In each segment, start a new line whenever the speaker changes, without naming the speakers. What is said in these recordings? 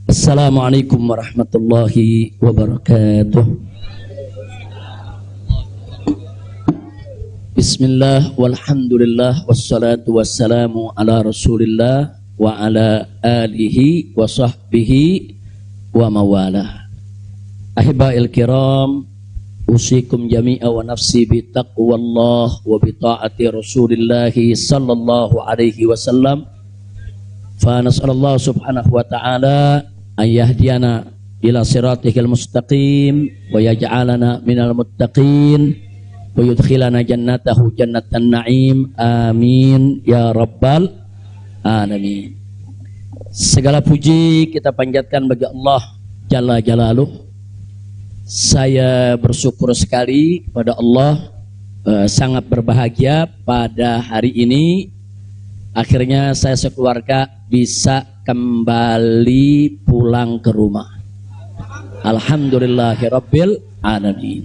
Assalamualaikum warahmatullahi wabarakatuh. Bismillah walhamdulillah wassalatu wassalamu ala rasulillah wa ala alihi wa sahbihi wa mawalah. Ahibba'il kiram, usikum jami'a wa nafsi bi taqwallah wa bi ta'ati rasulillahi sallallahu alaihi wasallam. Fa nas'alallahu subhanahu wa ta'ala ayyahdiyana ila siratihil mustaqim wa yaj'alana minal muttaqin wa yudkhilana jannatahu jannatan na'im, amin ya rabbal alamin. Segala puji kita panjatkan bagi Allah Jalla Jalaluh. Saya bersyukur sekali kepada Allah, sangat berbahagia pada hari ini akhirnya saya sekeluarga bisa kembali pulang ke rumah. Alhamdulillahirabbil alamin.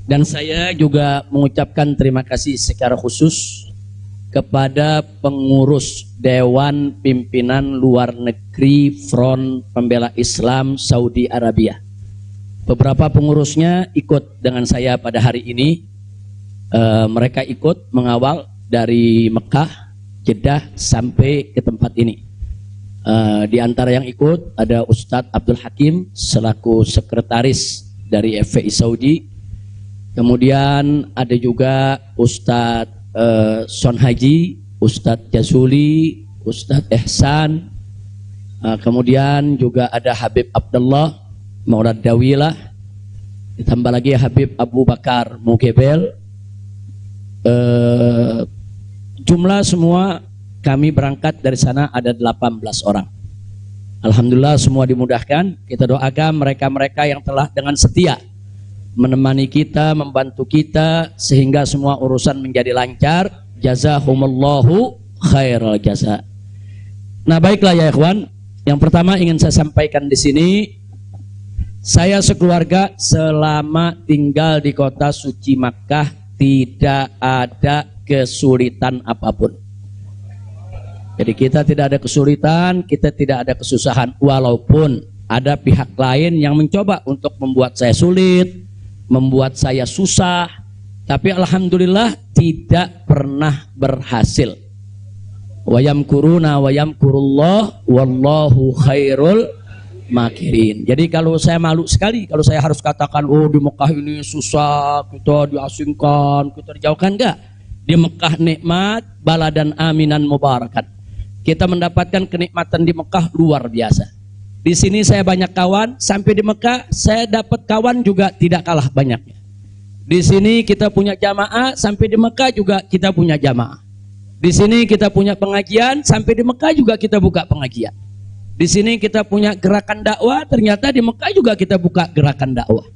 Dan saya juga mengucapkan terima kasih secara khusus kepada pengurus Dewan Pimpinan Luar Negeri Front Pembela Islam Saudi Arabia. Beberapa pengurusnya ikut dengan saya pada hari ini. Mereka ikut mengawal dari Mekah, Jeddah sampai ke tempat ini. Di antara yang ikut ada Ustadz Abdul Hakim selaku sekretaris dari FPI Saudi. Kemudian ada juga Ustadz Son Haji, Ustadz Jazuli, Ustadz Ehsan. Kemudian juga ada Habib Abdullah Maulad Dawilah. Ditambah lagi Habib Abu Bakar Mugebel. Jumlah semua kami berangkat dari sana ada 18 orang. Alhamdulillah semua dimudahkan. Kita doakan mereka-mereka yang telah dengan setia menemani kita, membantu kita sehingga semua urusan menjadi lancar. Jazahumullahu khairal jaza. Nah, baiklah ya ikhwan. Yang pertama ingin saya sampaikan di sini, saya sekeluarga selama tinggal di kota suci Makkah tidak ada kesulitan apapun. Jadi kita tidak ada kesulitan, kita tidak ada kesusahan. Walaupun ada pihak lain yang mencoba untuk membuat saya sulit, membuat saya susah, tapi alhamdulillah tidak pernah berhasil. Wa yamkuruna wa yamkurullah wallahu khairul makirin. Jadi kalau saya malu sekali kalau saya harus katakan, oh di Mekah ini susah, kita diasingkan, kita dijauhkan. Enggak. Di Mekah nikmat, baladan aminan mubarakan. Kita mendapatkan kenikmatan di Mekah luar biasa. Di sini saya banyak kawan, sampai di Mekah saya dapat kawan juga tidak kalah banyaknya. Di sini kita punya jamaah, sampai di Mekah juga kita punya jamaah. Di sini kita punya pengajian, sampai di Mekah juga kita buka pengajian. Di sini kita punya gerakan dakwah, ternyata di Mekah juga kita buka gerakan dakwah.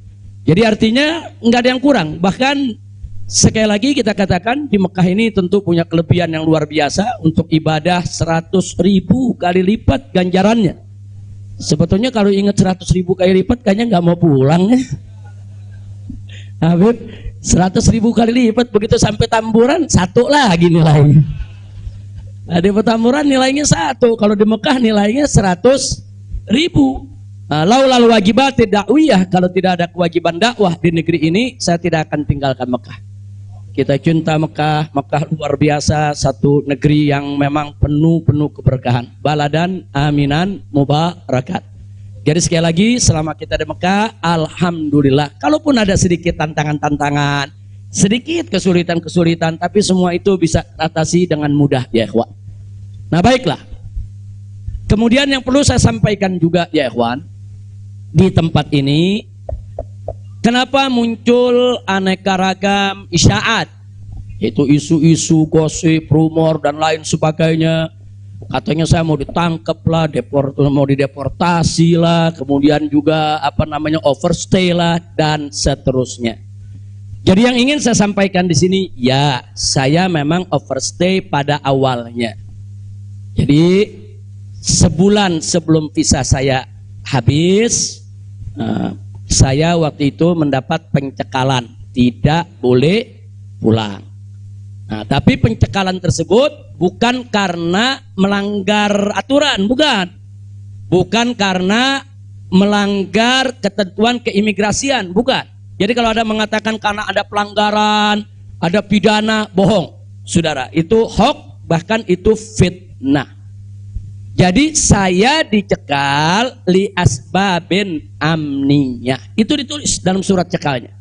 Jadi artinya nggak ada yang kurang. Bahkan sekali lagi kita katakan di Mekah ini tentu punya kelebihan yang luar biasa untuk ibadah 100.000 kali lipat ganjarannya. Sebetulnya kalau ingat 100.000 kali lipat kayaknya nggak mau pulang ya. Habib 100.000 kali lipat begitu sampai Tamburan satu lagi nilainya. Nah, di Petamburan nilainya 1, kalau di Mekah nilainya 100.000. Laulal wajibat dakwiyah, kalau tidak ada kewajiban dakwah di negeri ini saya tidak akan tinggalkan Mekah. Kita cinta Mekah, Mekah luar biasa, satu negeri yang memang penuh keberkahan. Baladan aminan mubarakat. Jadi sekali lagi selama kita di Mekah, alhamdulillah. Kalaupun ada sedikit tantangan-tantangan, sedikit kesulitan-kesulitan, tapi semua itu bisa atasi dengan mudah ya ikhwan. Nah baiklah. Kemudian yang perlu saya sampaikan juga ya ikhwan, di tempat ini kenapa muncul aneka ragam isyaat, yaitu isu-isu, gosip, rumor dan lain sebagainya. Katanya saya mau ditangkap lah, mau dideportasi lah, kemudian juga overstay lah dan seterusnya. Jadi yang ingin saya sampaikan di sini, ya saya memang overstay pada awalnya. Jadi sebulan sebelum visa saya habis, saya waktu itu mendapat pencekalan, tidak boleh pulang. Nah, tapi pencekalan tersebut bukan karena melanggar aturan, bukan. Bukan karena melanggar ketentuan keimigrasian, bukan. Jadi kalau ada mengatakan karena ada pelanggaran, ada pidana, bohong. Saudara, itu hoax, bahkan itu fitnah. Jadi saya dicekal li asbabin amniyah. Itu ditulis dalam surat cekalnya.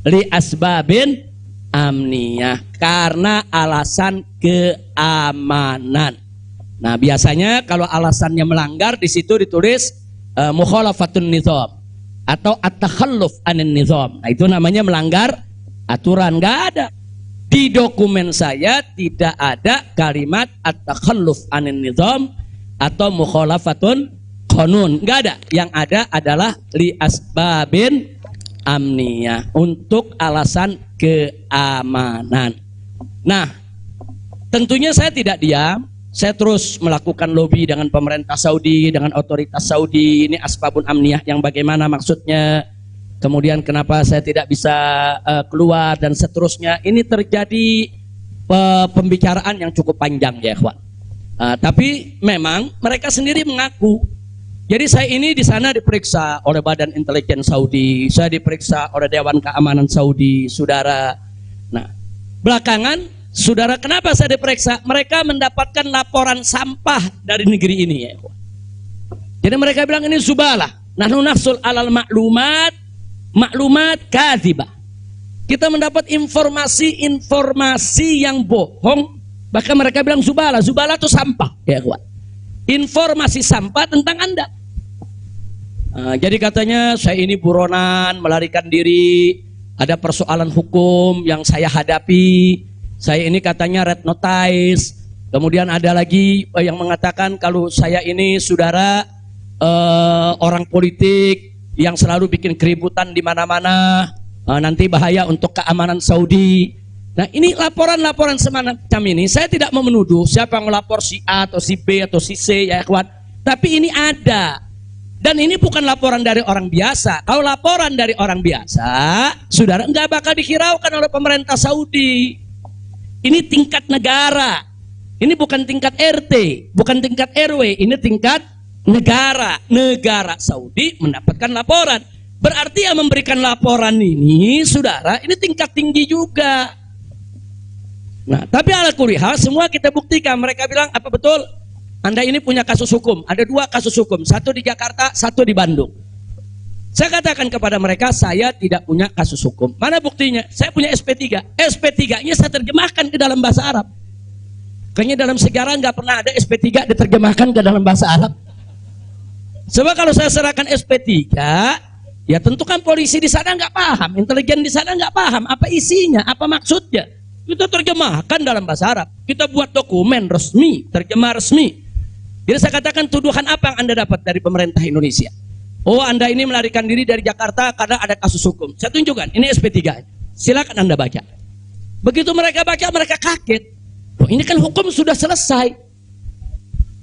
Li asbabin amniyah, karena alasan keamanan. Nah, biasanya kalau alasannya melanggar di situ ditulis mukhalafatun nizam atau at-takhalluf anin nizam. Nah, itu namanya melanggar aturan. Enggak ada. Di dokumen saya tidak ada kalimat at-takhalluf anin nizam atau mukhalafatun qanun. Enggak ada. Yang ada adalah li asbabin amniyah, untuk alasan keamanan. Nah, tentunya saya tidak diam. Saya terus melakukan lobby dengan pemerintah Saudi, dengan otoritas Saudi. Ini asbabun amniyah yang bagaimana maksudnya? Kemudian kenapa saya tidak bisa keluar dan seterusnya. Ini terjadi pembicaraan yang cukup panjang ya, ikhwan. Tapi memang mereka sendiri mengaku. Jadi saya ini di sana diperiksa oleh Badan Intelijen Saudi, saya diperiksa oleh Dewan Keamanan Saudi, saudara. Nah, belakangan, saudara, kenapa saya diperiksa? Mereka mendapatkan laporan sampah dari negeri ini ya. Jadi mereka bilang ini zubalah. Nahnu nahsul alal maklumat kadzibah. Kita mendapat informasi yang bohong. Bahkan mereka bilang zubalah. Zubalah itu sampah ya, kawan. Informasi sampah tentang Anda. Jadi katanya saya ini buronan, melarikan diri, ada persoalan hukum yang saya hadapi. Saya ini katanya red notice. Kemudian ada lagi yang mengatakan kalau saya ini saudara orang politik yang selalu bikin keributan di mana-mana, nanti bahaya untuk keamanan Saudi. Nah, ini laporan-laporan semacam ini. Saya tidak mau menuduh siapa yang melapor, si A atau si B atau si C ya kawan. Tapi ini ada. Dan ini bukan laporan dari orang biasa. Kalau laporan dari orang biasa, saudara, enggak bakal dihiraukan oleh pemerintah Saudi. Ini tingkat negara. Ini bukan tingkat RT, bukan tingkat RW, ini tingkat negara. Negara Saudi mendapatkan laporan. Berarti yang memberikan laporan ini, saudara, ini tingkat tinggi juga. Nah, tapi ala kulihal semua kita buktikan. Mereka bilang, apa betul? Anda ini punya kasus hukum. Ada 2 kasus hukum. Satu di Jakarta, satu di Bandung. Saya katakan kepada mereka, saya tidak punya kasus hukum. Mana buktinya? Saya punya SP3. SP3-nya saya terjemahkan ke dalam bahasa Arab. Kayaknya dalam sejarah nggak pernah ada SP3 diterjemahkan ke dalam bahasa Arab. Sebab kalau saya serahkan SP3, ya tentu kan polisi di sana nggak paham, intelijen di sana nggak paham apa isinya, apa maksudnya. Kita terjemahkan dalam bahasa Arab. Kita buat dokumen resmi, terjemah resmi. Jadi saya katakan, tuduhan apa yang Anda dapat dari pemerintah Indonesia? Oh, Anda ini melarikan diri dari Jakarta karena ada kasus hukum. Saya tunjukkan, ini SP3. Silakan Anda baca. Begitu mereka baca, mereka kaget. Oh, ini kan hukum sudah selesai.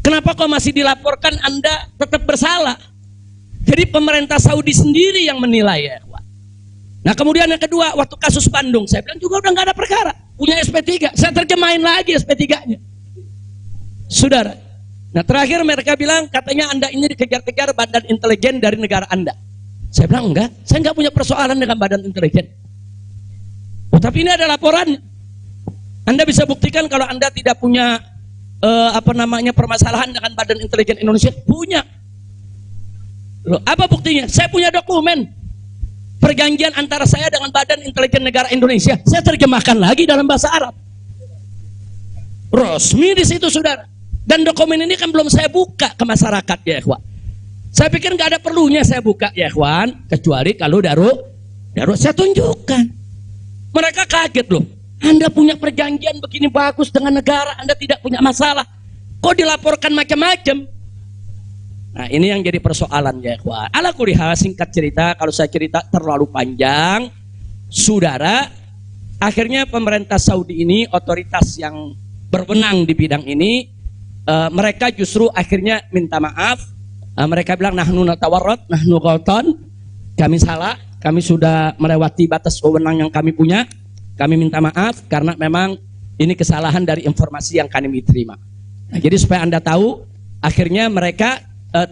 Kenapa kok masih dilaporkan Anda tetap bersalah? Jadi pemerintah Saudi sendiri yang menilai ya. Nah, kemudian yang kedua, waktu kasus Bandung, saya bilang juga udah nggak ada perkara, punya SP3, saya terjemahin lagi SP3-nya, saudara. Nah, terakhir mereka bilang katanya Anda ini dikejar-kejar badan intelijen dari negara Anda. Saya bilang enggak, saya nggak punya persoalan dengan badan intelijen. Oh, tapi ini ada laporannya. Anda bisa buktikan kalau Anda tidak punya permasalahan dengan badan intelijen Indonesia? Punya. Loh, apa buktinya? Saya punya dokumen. Perjanjian antara saya dengan Badan Intelijen Negara Indonesia, saya terjemahkan lagi dalam bahasa Arab. Resmi di situ, saudara. Dan dokumen ini kan belum saya buka ke masyarakat ya, ikhwan. Saya pikir nggak ada perlunya saya buka ya, ikhwan, kecuali kalau darurat saya tunjukkan. Mereka kaget loh. Anda punya perjanjian begini bagus dengan negara, Anda tidak punya masalah. Kok dilaporkan macam-macam? Nah, ini yang jadi persoalan ya, ikhwan. Ala kulihal, singkat cerita, kalau saya cerita terlalu panjang, saudara, akhirnya pemerintah Saudi ini, otoritas yang berwenang di bidang ini, mereka justru akhirnya minta maaf. Mereka bilang, nahnu natawarrat, nahnu ghaltan, kami salah, kami sudah melewati batas wewenang yang kami punya, kami minta maaf karena memang Ini kesalahan dari informasi yang kami terima. Nah, jadi supaya Anda tahu, akhirnya mereka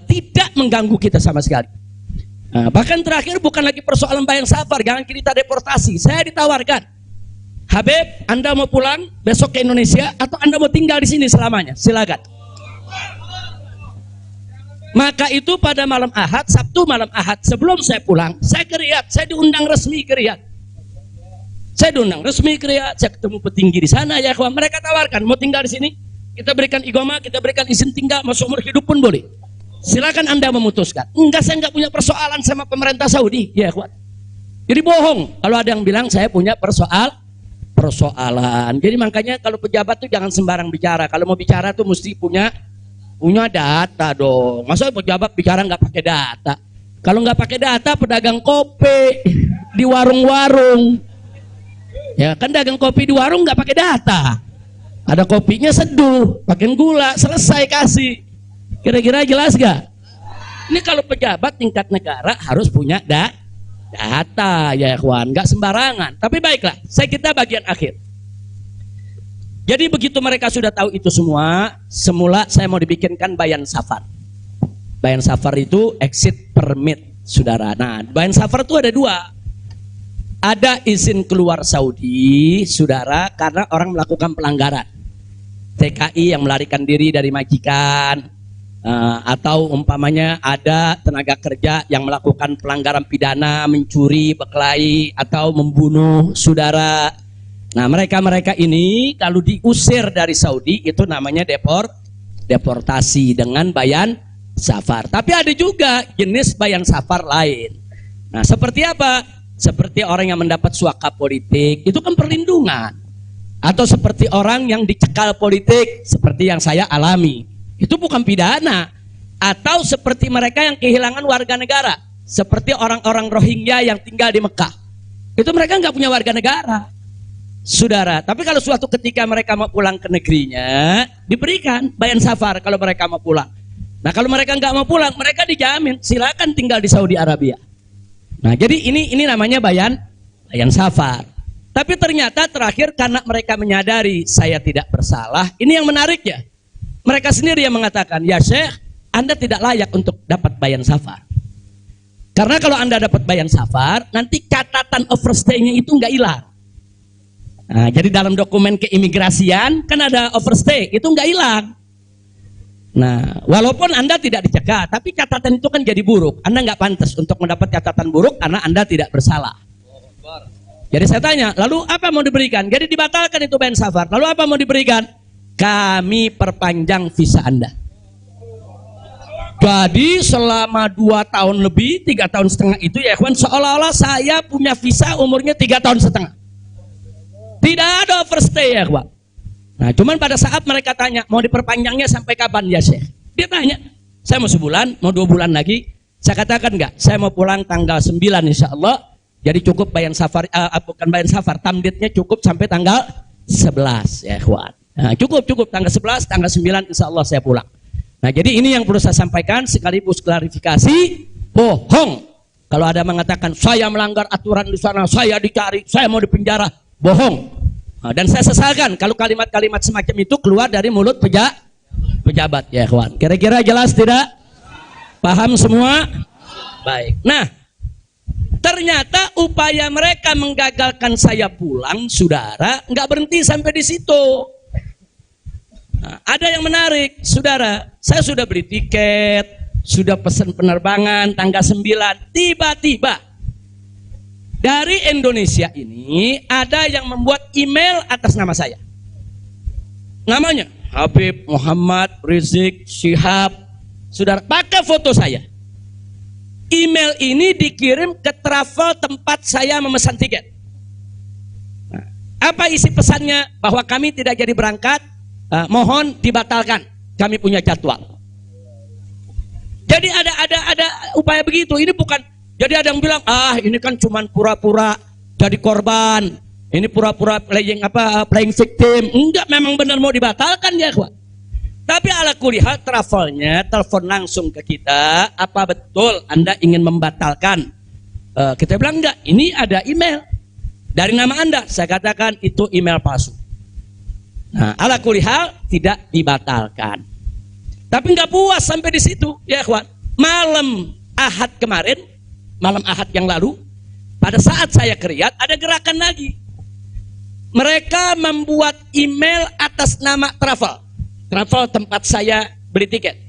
tidak mengganggu kita sama sekali. Nah, bahkan terakhir bukan lagi persoalan bayang safar, jangan kita deportasi. Saya ditawarkan, Habib, Anda mau pulang besok ke Indonesia atau Anda mau tinggal di sini selamanya? Silakan. Maka itu pada malam Ahad, Sabtu malam Ahad, sebelum saya pulang, saya ke Riyadh, saya diundang resmi ke Riyadh. Saya diundang resmi ke Riyadh, saya ketemu petinggi di sana, ya kawan. Mereka tawarkan, mau tinggal di sini, kita berikan iqamah, kita berikan izin tinggal, masuk umur hidup pun boleh. Silakan Anda memutuskan. Enggak, saya enggak punya persoalan sama pemerintah Saudi, ya kawan. Jadi bohong kalau ada yang bilang saya punya persoalan. Jadi makanya kalau pejabat tuh jangan sembarang bicara. Kalau mau bicara tuh mesti punya data dong. Masa pejabat bicara nggak pakai data? Kalau nggak pakai data, pedagang kopi di warung-warung, ya kan dagang kopi di warung nggak pakai data. Ada kopinya seduh, pakai gula, selesai kasih. Kira-kira jelas gak? Ini kalau pejabat tingkat negara harus punya data, ya kawan, nggak sembarangan. Tapi baiklah, saya kita bagian akhir. Jadi begitu mereka sudah tahu itu semua, semula saya mau dibikinkan bayan safar. Bayan safar itu exit permit, saudara. Nah, bayan safar itu ada dua. Ada izin keluar Saudi, saudara, karena orang melakukan pelanggaran. TKI yang melarikan diri dari majikan, atau umpamanya ada tenaga kerja yang melakukan pelanggaran pidana, mencuri, berkelahi, atau membunuh saudara. Nah, mereka ini kalau diusir dari Saudi itu namanya deportasi dengan bayan safar. Tapi ada juga jenis bayan safar lain. Nah, seperti apa? Seperti orang yang mendapat suaka politik, itu kan perlindungan. Atau seperti orang yang dicekal politik, seperti yang saya alami, itu bukan pidana. Atau seperti mereka yang kehilangan warga negara, seperti orang-orang Rohingya yang tinggal di Mekah, itu mereka nggak punya warga negara, saudara. Tapi kalau suatu ketika mereka mau pulang ke negerinya, diberikan bayan safar kalau mereka mau pulang. Nah, kalau mereka nggak mau pulang, mereka dijamin silakan tinggal di Saudi Arabia. Nah, jadi ini namanya bayan safar. Tapi ternyata terakhir karena mereka menyadari saya tidak bersalah, ini yang menarik ya. Mereka sendiri yang mengatakan, ya Syekh, Anda tidak layak untuk dapat bayan safar. Karena kalau Anda dapat bayan safar, nanti catatan overstay-nya itu nggak hilang. Nah, jadi dalam dokumen keimigrasian kan ada overstay, itu nggak hilang. Nah, walaupun Anda tidak dicegah, tapi catatan itu kan jadi buruk. Anda nggak pantas untuk mendapat catatan buruk karena Anda tidak bersalah. Jadi saya tanya, lalu apa mau diberikan? Jadi dibatalkan itu bayan safar. Lalu apa mau diberikan? Kami perpanjang visa Anda. Jadi selama 2 tahun lebih, 3 tahun setengah itu ya kawan, seolah-olah saya punya visa umurnya 3 tahun setengah. Tidak ada overstay ya kawan. Nah, cuman pada saat mereka tanya, mau diperpanjangnya sampai kapan ya Syekh? Dia tanya, saya mau sebulan, mau 2 bulan lagi. Saya katakan enggak, saya mau pulang tanggal 9 insya Allah. Jadi cukup bayan safar, bukan bayan safar, tamdidnya cukup sampai tanggal 11 ya kawan. Nah, cukup tanggal 11, tanggal 9 insya Allah saya pulang. Nah, jadi ini yang perlu saya sampaikan sekaligus klarifikasi, bohong. Kalau ada mengatakan saya melanggar aturan di sana, saya dicari, saya mau dipenjara, bohong. Nah, dan saya sesalkan kalau kalimat-kalimat semacam itu keluar dari mulut pejabat ya kawan. Kira-kira jelas tidak? Paham semua? Baik. Nah, ternyata upaya mereka menggagalkan saya pulang, saudara, nggak berhenti sampai di situ. Nah, ada yang menarik, saudara. Saya sudah beli tiket, sudah pesan penerbangan tanggal 9. Tiba-tiba dari Indonesia ini ada yang membuat email atas nama saya. Namanya Habib Muhammad Rizik Syihab. Saudara, pakai foto saya. Email ini dikirim ke travel tempat saya memesan tiket. Nah, apa isi pesannya? Bahwa kami tidak jadi berangkat, mohon dibatalkan. Kami punya jadwal. Jadi ada upaya begitu. Ini bukan. Jadi ada yang bilang, ini kan cuma pura-pura jadi korban. Ini pura-pura playing victim. Enggak, memang benar mau dibatalkan ya, kawan. Tapi ala kuliah travelnya telepon langsung ke kita, apa betul Anda ingin membatalkan? Kita bilang enggak, ini ada email dari nama Anda. Saya katakan itu email palsu. Nah, ala kulli hal tidak dibatalkan. Tapi nggak puas sampai di situ, ya ikhwan. Malam Ahad kemarin, malam Ahad yang lalu, pada saat saya ke Riyadh, ada gerakan lagi. Mereka membuat email atas nama travel. Travel tempat saya beli tiket.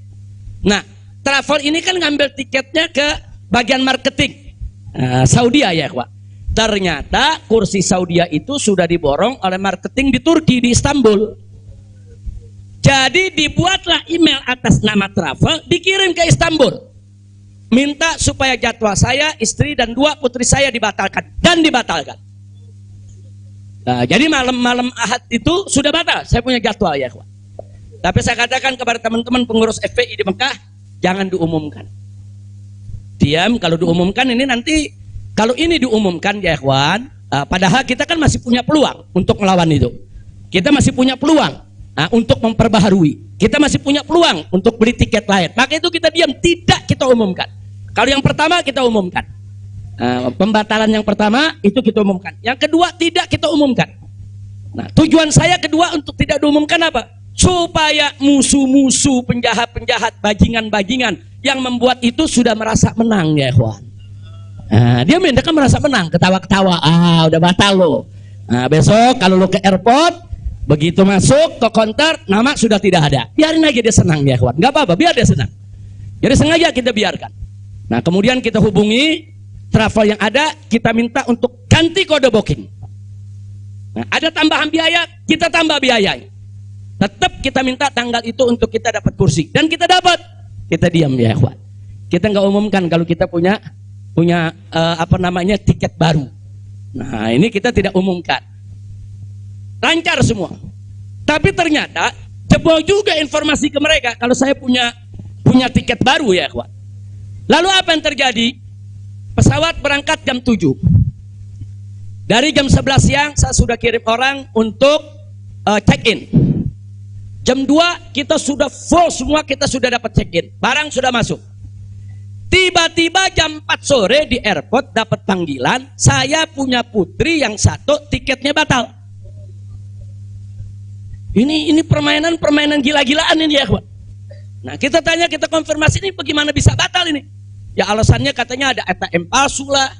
Nah, travel ini kan ngambil tiketnya ke bagian marketing. Saudi ya, ikhwan. Ternyata kursi Saudi itu sudah diborong oleh marketing di Turki, di Istanbul. Jadi dibuatlah email atas nama travel, dikirim ke Istanbul. Minta supaya jadwal saya, istri dan 2 putri saya dibatalkan. Dan dibatalkan. Nah, jadi malam-malam Ahad itu sudah batal. Saya punya jadwal ya, ikhwan. Tapi saya katakan kepada teman-teman pengurus FPI di Mekah, jangan diumumkan. Diam, kalau diumumkan ini nanti, kalau ini diumumkan ya ikhwan, padahal kita kan masih punya peluang untuk melawan itu. Kita masih punya peluang untuk memperbaharui. Kita masih punya peluang untuk beli tiket lain. Maka itu kita diam, tidak kita umumkan. Kalau yang pertama kita umumkan. Pembatalan yang pertama itu kita umumkan. Yang kedua tidak kita umumkan. Nah, tujuan saya kedua untuk tidak diumumkan apa? Supaya musuh-musuh, penjahat-penjahat, bajingan-bajingan yang membuat itu sudah merasa menang ya ikhwan. Dia kan merasa menang, ketawa-ketawa. Udah batal lo. Besok kalau lo ke airport, begitu masuk ke counter, nama sudah tidak ada. Biarin aja dia senang ya ikhwan. Gak apa-apa, biar dia senang. Jadi sengaja kita biarkan. Nah, kemudian kita hubungi travel yang ada, kita minta untuk ganti kode booking. Nah, ada tambahan biaya, kita tambah biayanya. Tetap kita minta tanggal itu untuk kita dapat kursi. Dan kita dapat. Kita diam ya ikhwan. Kita nggak umumkan kalau kita punya tiket baru. Nah, ini kita tidak umumkan. Lancar semua. Tapi ternyata jebol juga informasi ke mereka kalau saya punya tiket baru ya ikhwan. Lalu apa yang terjadi? Pesawat berangkat jam 7. Dari jam 11 siang saya sudah kirim orang untuk check-in. Jam 2 kita sudah full semua, kita sudah dapat check-in. Barang sudah masuk. Tiba-tiba jam 4 sore di airport dapat panggilan, saya punya putri yang satu tiketnya batal. Ini permainan gila-gilaan ini ya, Pak. Nah, kita tanya, kita konfirmasi ini bagaimana bisa batal ini? Ya alasannya katanya ada ATM palsu lah,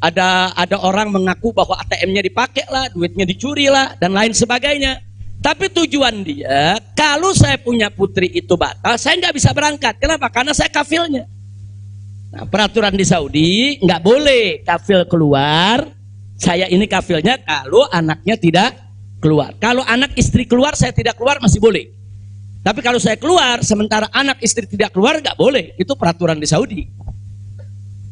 ada orang mengaku bahwa ATM-nya dipakai lah, duitnya dicuri lah, dan lain sebagainya. Tapi tujuan dia, kalau saya punya putri itu batal, saya nggak bisa berangkat. Kenapa? Karena saya kafilnya. Nah, peraturan di Saudi nggak boleh kafil keluar. Saya ini kafilnya kalau anaknya tidak keluar. Kalau anak istri keluar, saya tidak keluar masih boleh. Tapi kalau saya keluar, sementara anak istri tidak keluar, nggak boleh. Itu peraturan di Saudi.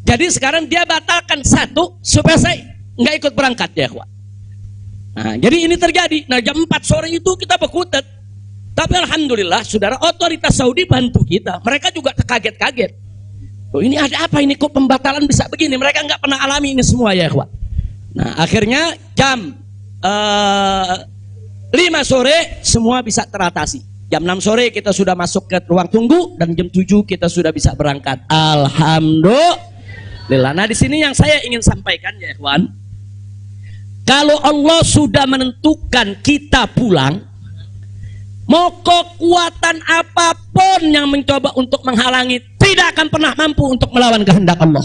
Jadi sekarang dia batalkan satu supaya saya nggak ikut berangkat ya, kawan. Nah, jadi ini terjadi. Nah, jam 4 sore itu kita berkutat. Tapi alhamdulillah, saudara, otoritas Saudi bantu kita. Mereka juga terkaget-kaget. Oh, ini ada apa ini, kok pembatalan bisa begini? Mereka nggak pernah alami ini semua ya, kawan. Nah, akhirnya jam 5 sore semua bisa teratasi. Jam 6 sore kita sudah masuk ke ruang tunggu dan jam 7 kita sudah bisa berangkat. Alhamdulillah. Nah, di sini yang saya ingin sampaikan ya, kawan. Kalau Allah sudah menentukan kita pulang, mau kekuatan apapun yang mencoba untuk menghalangi tidak akan pernah mampu untuk melawan kehendak Allah.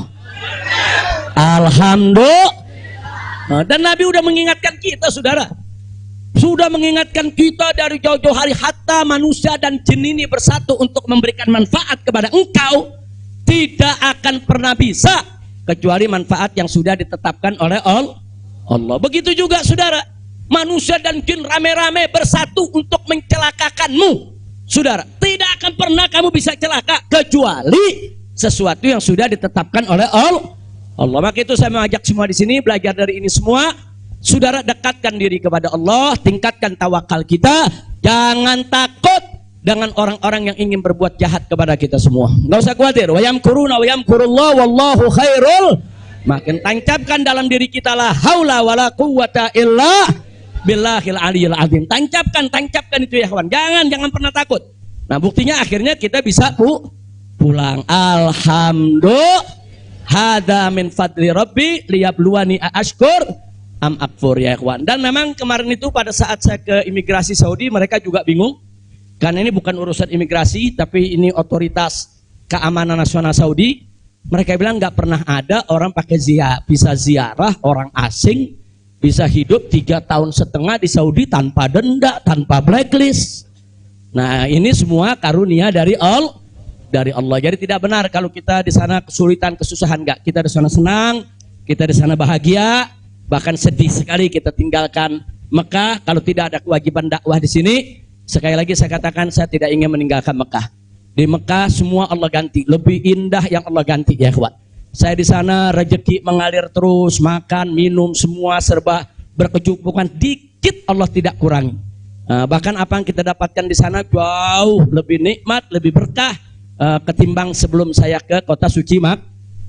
Alhamdulillah. Dan Nabi sudah mengingatkan kita, saudara. Sudah mengingatkan kita dari jauh-jauh hari, hatta manusia dan jin ini bersatu untuk memberikan manfaat kepada engkau, tidak akan pernah bisa kecuali manfaat yang sudah ditetapkan oleh Allah. Begitu juga saudara, manusia dan jin rame-rame bersatu untuk mencelakakanmu, saudara. Tidak akan pernah kamu bisa celaka kecuali sesuatu yang sudah ditetapkan oleh Allah. Maka itu saya mengajak semua di sini belajar dari ini semua. Saudara, dekatkan diri kepada Allah, tingkatkan tawakal kita, jangan takut dengan orang-orang yang ingin berbuat jahat kepada kita semua. Enggak usah khawatir. Wa yamkuruna wa yamkurullah wallahu khairul. Makin tancapkan dalam diri kita la haula wala quwwata illa billahil aliyil azim. Tancapkan itu ya kawan. Jangan pernah takut. Nah, buktinya akhirnya kita bisa pulang. Alhamdulillah. Hada min fadli rabbi liyabluwani ashkur am akfur ya ikhwan. Dan memang kemarin itu pada saat saya ke imigrasi Saudi, mereka juga bingung. Karena ini bukan urusan imigrasi, tapi ini otoritas keamanan nasional Saudi. Mereka bilang nggak pernah ada orang pakai bisa ziarah orang asing, bisa hidup 3,5 tahun di Saudi tanpa denda, tanpa blacklist. Nah ini semua karunia dari Allah. Jadi tidak benar kalau kita di sana kesulitan, kesusahan, enggak. Kita di sana senang, kita di sana bahagia, bahkan sedih sekali kita tinggalkan Mekah kalau tidak ada kewajiban dakwah di sini. Sekali lagi saya katakan, saya tidak ingin meninggalkan Mekah. Di Mekah semua Allah ganti, lebih indah yang Allah ganti ya kawan. Saya di sana rezeki mengalir terus, makan, minum semua serba berkecukupan, dikit Allah tidak kurangi. Bahkan apa yang kita dapatkan di sana jauh lebih nikmat, lebih berkah ketimbang sebelum saya ke kota suci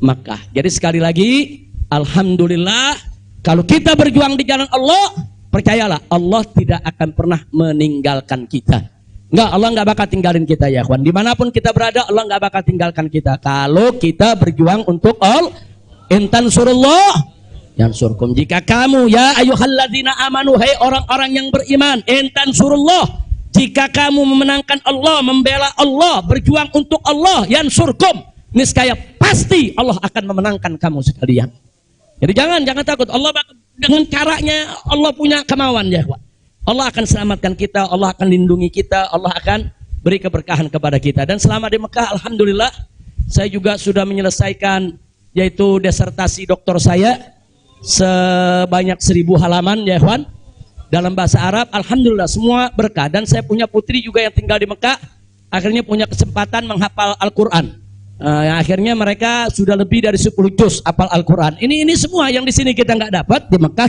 Makkah. Jadi sekali lagi, alhamdulillah, kalau kita berjuang di jalan Allah, percayalah Allah tidak akan pernah meninggalkan kita. Enggak, Allah enggak bakal tinggalin kita ya kawan. Dimanapun kita berada, Allah enggak bakal tinggalkan kita. Kalau kita berjuang untuk Allah, intan surullah yansurkum. Jika kamu ya ayyuhalladzina amanu, hai orang-orang yang beriman, intan surullah, jika kamu memenangkan Allah, membela Allah, berjuang untuk Allah, yansurkum, niscaya pasti Allah akan memenangkan kamu sekalian. Jadi jangan takut. Allah dengan caranya Allah punya kemauan ya. Allah akan selamatkan kita, Allah akan lindungi kita, Allah akan beri keberkahan kepada kita. Dan selama di Mekah, alhamdulillah, saya juga sudah menyelesaikan yaitu disertasi doktor saya sebanyak 1000 halaman ya Ikhwan. Dalam bahasa Arab, alhamdulillah semua berkah. Dan saya punya putri juga yang tinggal di Mekah, akhirnya punya kesempatan menghafal Al-Quran. Akhirnya mereka sudah lebih dari 10 juz hafal Al-Quran. Ini semua yang di sini kita nggak dapat, di Mekah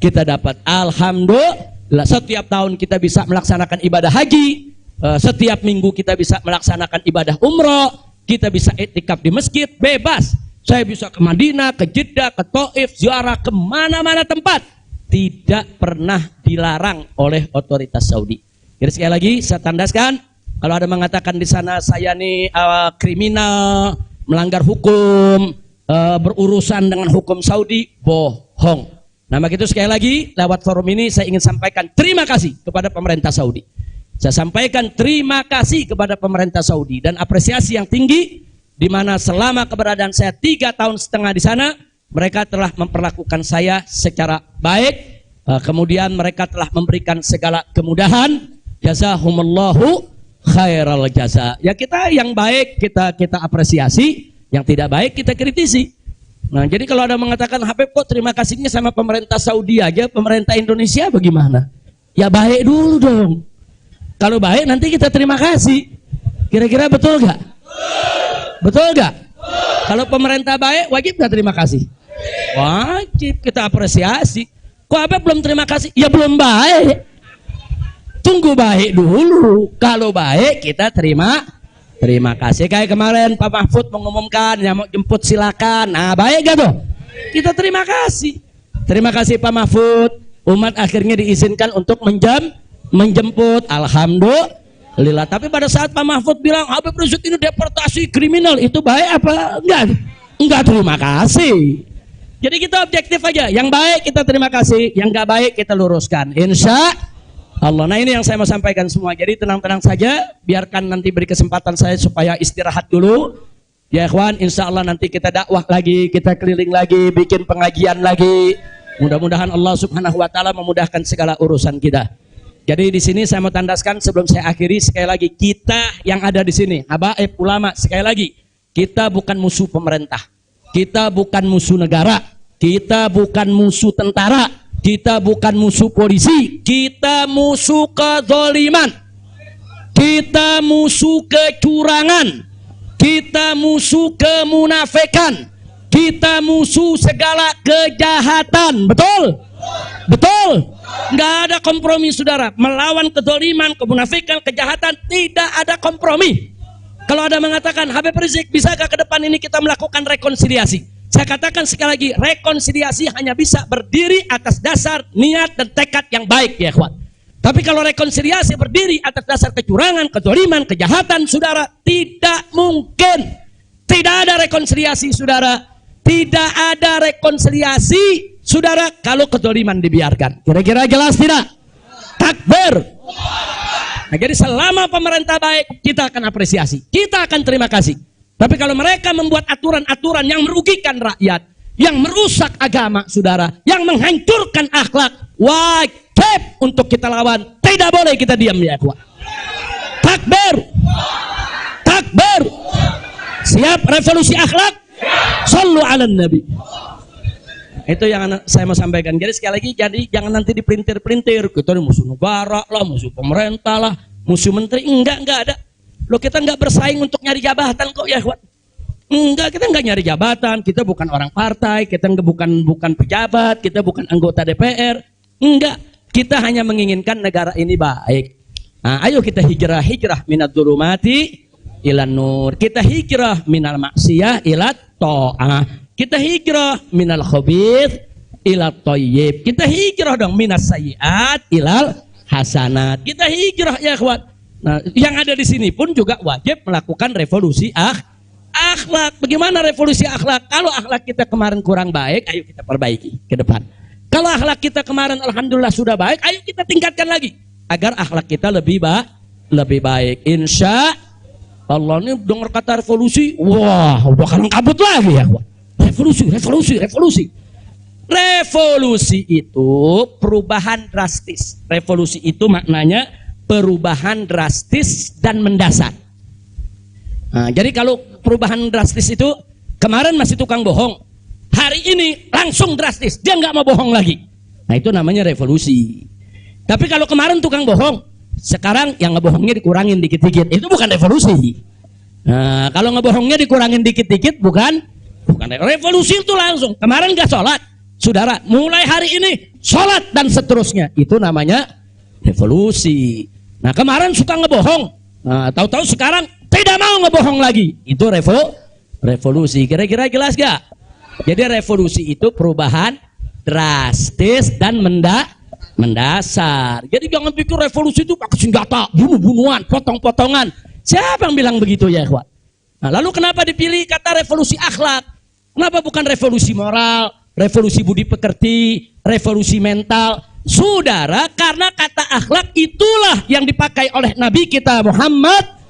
kita dapat. Alhamdulillah, setiap tahun kita bisa melaksanakan ibadah haji, setiap minggu kita bisa melaksanakan ibadah umroh, kita bisa iktikaf di masjid bebas. Saya bisa ke Madinah, ke Jeddah, ke Taif, ziarah kemana-mana tempat, tidak pernah dilarang oleh otoritas Saudi. Jadi sekali lagi saya tandaskan, kalau ada mengatakan di sana saya nih kriminal, melanggar hukum, berurusan dengan hukum Saudi, bohong. Nah begitu, sekali lagi lewat forum ini saya ingin sampaikan terima kasih kepada pemerintah Saudi. Saya sampaikan terima kasih kepada pemerintah Saudi dan apresiasi yang tinggi, di mana selama keberadaan saya 3,5 tahun di sana, mereka telah memperlakukan saya secara baik, kemudian mereka telah memberikan segala kemudahan. Jazahumullahu khairal jaza. Ya kita yang baik kita apresiasi, yang tidak baik kita kritisi. Nah jadi kalau ada mengatakan Habib kok terima kasihnya sama pemerintah Saudi aja, pemerintah Indonesia bagaimana? Ya baik dulu dong. Kalau baik nanti kita terima kasih. Kira-kira betul gak? Betul gak? Kalau pemerintah baik wajib gak terima kasih? Wajib, kita apresiasi. Kok Habib belum terima kasih? Ya belum baik. Tunggu baik dulu. Kalau baik kita terima kasih. Kayak kemarin Pak Mahfud mengumumkan yang mau jemput silakan. Nah baik gak tuh? Kita terima kasih. Terima kasih Pak Mahfud. Umat akhirnya diizinkan untuk menjemput. Alhamdulillah. Tapi pada saat Pak Mahfud bilang Habib Rizik ini deportasi kriminal, itu baik apa enggak? Enggak, terima kasih. Jadi kita objektif aja. Yang baik kita terima kasih, yang enggak baik kita luruskan. Insya Allah. Nah ini yang saya mau sampaikan semua. Jadi tenang-tenang saja, biarkan nanti beri kesempatan saya supaya istirahat dulu. Ya ikhwan, insya Allah nanti kita dakwah lagi, kita keliling lagi, bikin pengajian lagi. Mudah-mudahan Allah Subhanahu wa taala memudahkan segala urusan kita. Jadi di sini saya mau tandaskan sebelum saya akhiri, sekali lagi kita yang ada di sini, habaib ulama, sekali lagi kita bukan musuh pemerintah. Kita bukan musuh negara. Kita bukan musuh tentara. Kita bukan musuh polisi, kita musuh kezaliman, kita musuh kecurangan, kita musuh kemunafikan, kita musuh segala kejahatan. Betul? Betul? Nggak ada kompromi saudara. Melawan kezaliman, kemunafikan, kejahatan, tidak ada kompromi. Kalau ada mengatakan Habib Rizik, bisakah ke depan ini kita melakukan rekonsiliasi? Saya katakan sekali lagi, rekonsiliasi hanya bisa berdiri atas dasar niat dan tekad yang baik ya ikhwan. Tapi kalau rekonsiliasi berdiri atas dasar kecurangan, kezaliman, kejahatan, saudara, tidak mungkin. Tidak ada rekonsiliasi saudara. Tidak ada rekonsiliasi Saudara, kalau kezaliman dibiarkan, kira-kira jelas tidak? Takbir. Nah, jadi selama pemerintah baik, kita akan apresiasi, kita akan terima kasih. Tapi kalau mereka membuat aturan-aturan yang merugikan rakyat, yang merusak agama, saudara, yang menghancurkan akhlak, wajib untuk kita lawan. Tidak boleh kita diam, ya ikhwan. Takbir. Takbir. Siap revolusi akhlak? Sallu ala nabi. Itu yang saya mau sampaikan. Jadi sekali lagi, jadi jangan nanti dipelintir-pelintir. Kita ini musuh negara lah, musuh pemerintah lah, musuh menteri. Enggak ada. Loh, kita enggak bersaing untuk nyari jabatan kok, ya ikhwan. Enggak, kita enggak nyari jabatan. Kita bukan orang partai, kita bukan pejabat, kita bukan anggota DPR. Enggak, kita hanya menginginkan negara ini baik. Nah, ayo kita hijrah minad dzulumati ilan nur. Kita hijrah minal maksiyah ilat ta'ah. Kita hijrah minal khabith ilat thayyib. Kita hijrah dong minas sayyiat ilal hasanat. Kita hijrah, ya ikhwan. Nah, yang ada di sini pun juga wajib melakukan revolusi akhlak. Bagaimana revolusi akhlak? Kalau akhlak kita kemarin kurang baik, ayo kita perbaiki ke depan. Kalau akhlak kita kemarin alhamdulillah sudah baik, ayo kita tingkatkan lagi agar akhlak kita lebih baik. Insya Allah. Ini dengar kata revolusi, wah, bakalan kabut lagi, ya. Revolusi. Revolusi itu perubahan drastis. Revolusi itu maknanya perubahan drastis dan mendasar. Nah, jadi kalau perubahan drastis itu kemarin masih tukang bohong, hari ini langsung drastis, dia nggak mau bohong lagi. Nah, itu namanya revolusi. Tapi kalau kemarin tukang bohong, sekarang yang ngebohongnya dikurangin dikit-dikit, itu bukan revolusi. Nah, kalau ngebohongnya dikurangin dikit-dikit bukan revolusi. Itu langsung. Kemarin gak sholat, saudara, mulai hari ini sholat dan seterusnya, itu namanya revolusi. Nah, kemarin suka ngebohong, nah, tahu-tahu sekarang tidak mau ngebohong lagi, itu revolusi. Kira-kira jelas gak? Jadi revolusi itu perubahan drastis dan mendasar. Jadi jangan pikir revolusi itu pakai senjata, bunuh-bunuhan, potong-potongan. Siapa yang bilang begitu, ya ikhwan? Nah, lalu kenapa dipilih kata revolusi akhlak? Kenapa bukan revolusi moral, revolusi budi pekerti, revolusi mental? Saudara, karena kata akhlak itulah yang dipakai oleh Nabi kita Muhammad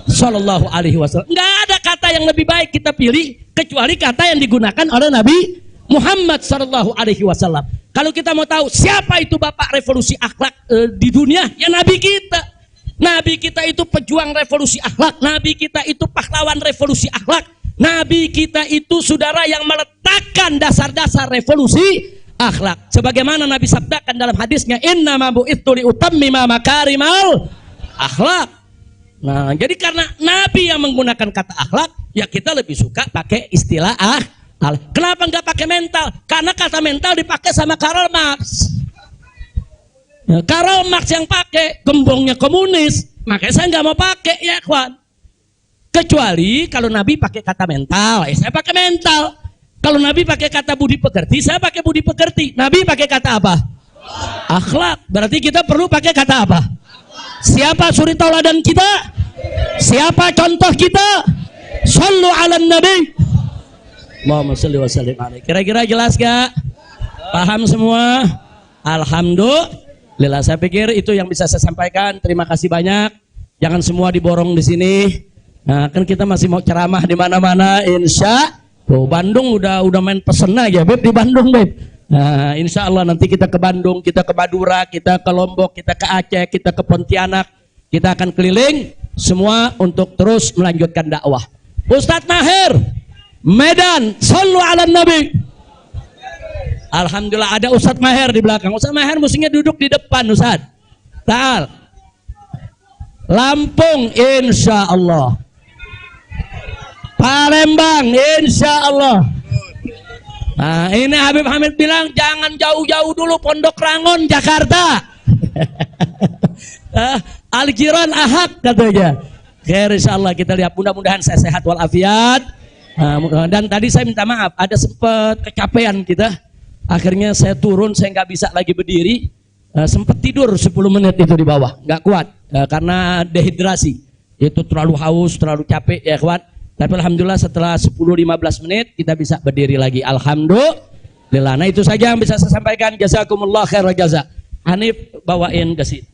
Sallallahu Alaihi Wasallam. Nggak ada kata yang lebih baik kita pilih kecuali kata yang digunakan oleh Nabi Muhammad Sallallahu Alaihi Wasallam. Kalau kita mau tahu siapa itu bapak revolusi akhlak di dunia, ya Nabi kita. Nabi kita itu pejuang revolusi akhlak. Nabi kita itu pahlawan revolusi akhlak. Nabi kita itu saudara yang meletakkan dasar-dasar revolusi akhlak. Sebagaimana Nabi sabdakan dalam hadisnya, innama bu'itsu liutammima makarimal akhlak. Nah, jadi karena Nabi yang menggunakan kata akhlak, ya kita lebih suka pakai istilah akhlak. Kenapa nggak pakai mental? Karena kata mental dipakai sama Karl Marx. Ya, Karl Marx yang pakai, gembongnya komunis, makanya saya nggak mau pakai, ya kawan. Kecuali kalau Nabi pakai kata mental, ya saya pakai mental. Kalau Nabi pakai kata budi pekerti, saya pakai budi pekerti. Nabi pakai kata apa? Akhlak. Berarti kita perlu pakai kata apa? Siapa suri tauladan kita? Siapa contoh kita? Sallu ala nabi. Allahumma shalli wa sallim alaihi. Kira-kira jelas gak? Paham semua? Alhamdulillah. Saya pikir itu yang bisa saya sampaikan. Terima kasih banyak. Jangan semua diborong di sini. Nah, kan kita masih mau ceramah di mana-mana, insya. Tuh, Bandung udah main pesen aja, Beb, di Bandung, Beb. Nah, insya Allah nanti kita ke Bandung, kita ke Madura, kita ke Lombok, kita ke Aceh, kita ke Pontianak. Kita akan keliling semua untuk terus melanjutkan dakwah. Ustadz Maher, Medan, sallu ala nabi. Alhamdulillah ada Ustadz Maher di belakang. Ustadz Maher mestinya duduk di depan, Ustadz. Ta'al. Lampung, insya Allah. Palembang, insya Allah. Nah, ini Habib Hamid bilang jangan jauh-jauh dulu, Pondok Rangon, Jakarta. Al-Jiran Ahad katanya. Khair, insya Allah kita lihat, mudah-mudahan saya sehat walafiat. Dan tadi saya minta maaf, ada sempat kecapean kita. Akhirnya saya turun, saya nggak bisa lagi berdiri. Sempat tidur 10 menit itu di bawah, nggak kuat karena dehidrasi. Itu terlalu haus, terlalu capek ya kawan. Tapi alhamdulillah setelah 10-15 menit kita bisa berdiri lagi. Alhamdulillah. Alhamdulillah. Nah itu saja yang bisa saya sampaikan. Jazakumullah khairan jaza. Hanif bawain ke sini.